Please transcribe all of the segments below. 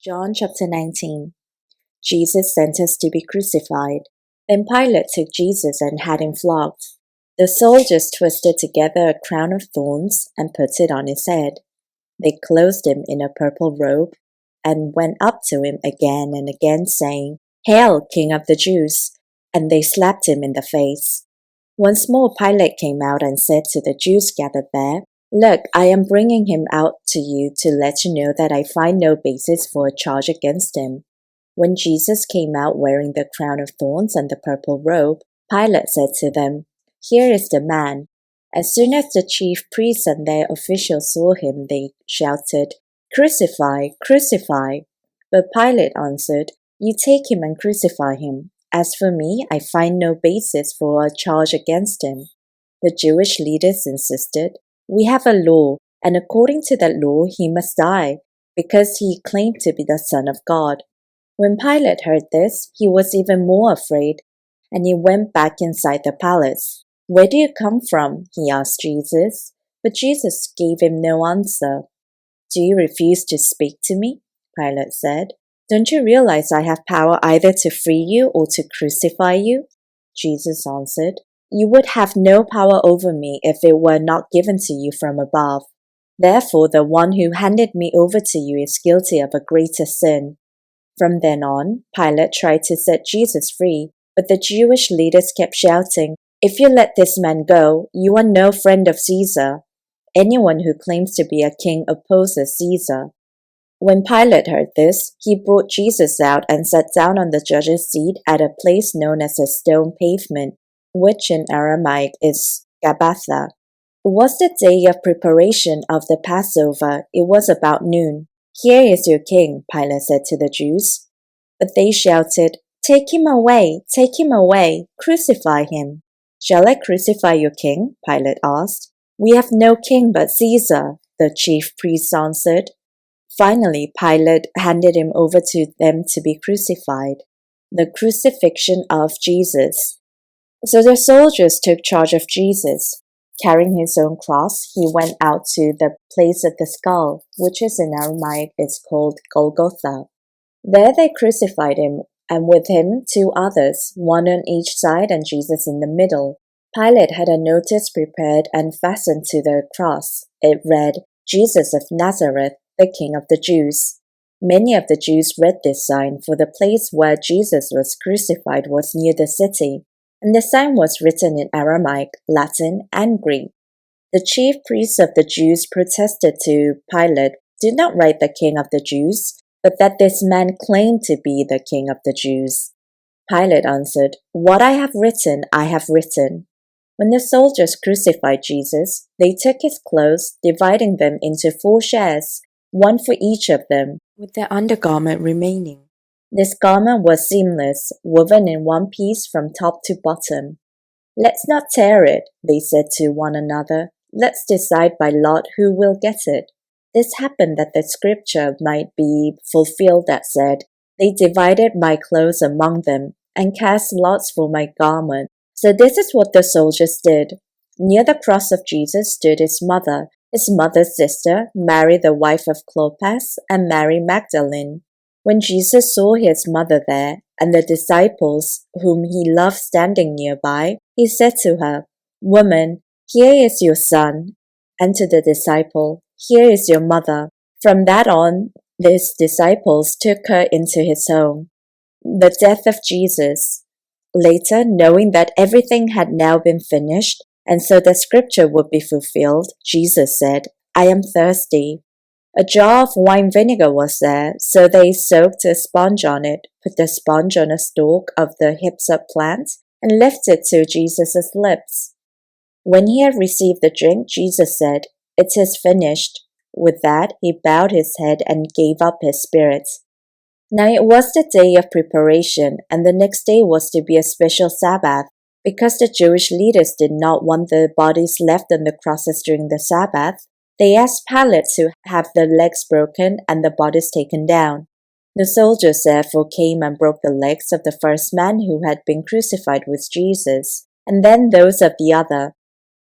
John chapter 19. Jesus sentenced to be crucified. Then Pilate took Jesus and had him flogged. The soldiers twisted together a crown of thorns and put it on his head. They clothed him in a purple robe and went up to him again and again, saying, "Hail, King of the Jews!" And they slapped him in the face. Once more Pilate came out and said to the Jews gathered there, "Look, I am bringing him out to you to let you know that I find no basis for a charge against him." When Jesus came out wearing the crown of thorns and the purple robe, Pilate said to them, "Here is the man." As soon as the chief priests and their officials saw him, they shouted, "Crucify, crucify!" But Pilate answered, "You take him and crucify him. As for me, I find no basis for a charge against him." The Jewish leaders insisted, "We have a law, and according to that law he must die, because he claimed to be the Son of God." When Pilate heard this, he was even more afraid, and he went back inside the palace. "Where do you come from?" he asked Jesus. But Jesus gave him no answer. "Do you refuse to speak to me?" Pilate said. "Don't you realize I have power either to free you or to crucify you?" Jesus answered, "You would have no power over me if it were not given to you from above. Therefore, the one who handed me over to you is guilty of a greater sin." From then on, Pilate tried to set Jesus free, but the Jewish leaders kept shouting, "If you let this man go, you are no friend of Caesar. Anyone who claims to be a king opposes Caesar." When Pilate heard this, he brought Jesus out and sat down on the judge's seat at a place known as a stone pavement, which in Aramaic is Gabbatha. It was the day of preparation of the Passover. It was about noon. "Here is your king," Pilate said to the Jews. But they shouted, take him away, crucify him." "Shall I crucify your king?" Pilate asked. "We have no king but Caesar," the chief priests answered. Finally, Pilate handed him over to them to be crucified. The crucifixion of Jesus. So the soldiers took charge of Jesus. Carrying his own cross, he went out to the place of the skull, which is in Aramaic is called Golgotha. There they crucified him, and with him 2 others, one on each side and Jesus in the middle. Pilate had a notice prepared and fastened to the cross. It read, "Jesus of Nazareth, the King of the Jews." Many of the Jews read this sign, for the place where Jesus was crucified was near the city, and the sign was written in Aramaic, Latin, and Greek. The chief priests of the Jews protested to Pilate, "Do not write the King of the Jews, but that this man claimed to be the King of the Jews." Pilate answered, "What I have written, I have written." When the soldiers crucified Jesus, they took his clothes, dividing them into 4 shares, one for each of them, with their undergarment remaining. This garment was seamless, woven in one piece from top to bottom. "Let's not tear it," they said to one another. "Let's decide by lot who will get it." This happened that the scripture might be fulfilled that said, "They divided my clothes among them, and cast lots for my garment." So this is what the soldiers did. Near the cross of Jesus stood his mother's sister, Mary the wife of Clopas, and Mary Magdalene. When Jesus saw his mother there, and the disciples whom he loved standing nearby, he said to her, "Woman, here is your son," and to the disciple, "Here is your mother." From that on, his disciples took her into his home. The death of Jesus. Later, knowing that everything had now been finished, and so the scripture would be fulfilled, Jesus said, "I am thirsty." A jar of wine vinegar was there, so they soaked a sponge on it, put the sponge on a stalk of the hyssop plant, and left it to Jesus' lips. When he had received the drink, Jesus said, "It is finished." With that, he bowed his head and gave up his spirit. Now it was the day of preparation, and the next day was to be a special Sabbath. Because the Jewish leaders did not want the bodies left on the crosses during the Sabbath, they asked Pilate to have the legs broken and the bodies taken down. The soldiers therefore came and broke the legs of the first man who had been crucified with Jesus, and then those of the other.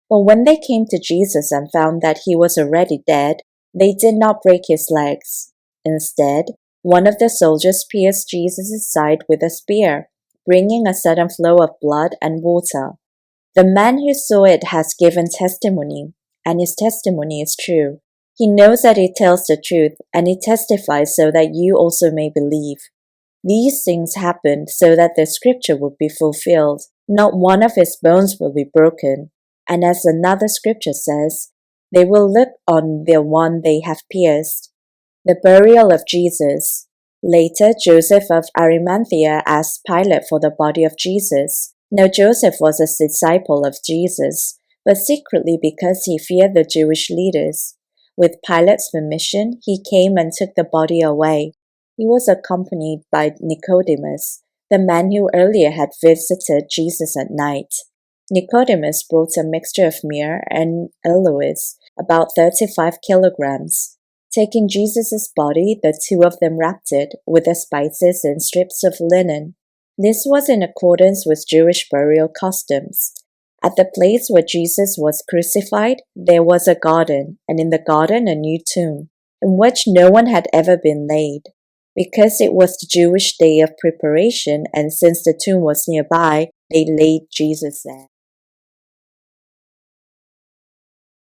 But when they came to Jesus and found that he was already dead, they did not break his legs. Instead, One of the soldiers pierced Jesus' side with a spear, bringing a sudden flow of blood and water. The man who saw it has given testimony, and his testimony is true. He knows that he tells the truth, and he testifies so that you also may believe. These things happened so that the scripture would be fulfilled. Not one of his bones will be broken. And as another scripture says, they will look on the one they have pierced. The burial of Jesus. Later, Joseph of Arimathea asked Pilate for the body of Jesus. Now Joseph was a disciple of Jesus, but secretly because he feared the Jewish leaders. With Pilate's permission, he came and took the body away. He was accompanied by Nicodemus, the man who earlier had visited Jesus at night. Nicodemus brought a mixture of myrrh and aloes, about 35 kilograms. Taking Jesus' body, the two of them wrapped it with the spices in strips of linen. This was in accordance with Jewish burial customs. At the place where Jesus was crucified, there was a garden, and in the garden a new tomb, in which no one had ever been laid. Because it was the Jewish day of preparation, and since the tomb was nearby, they laid Jesus there.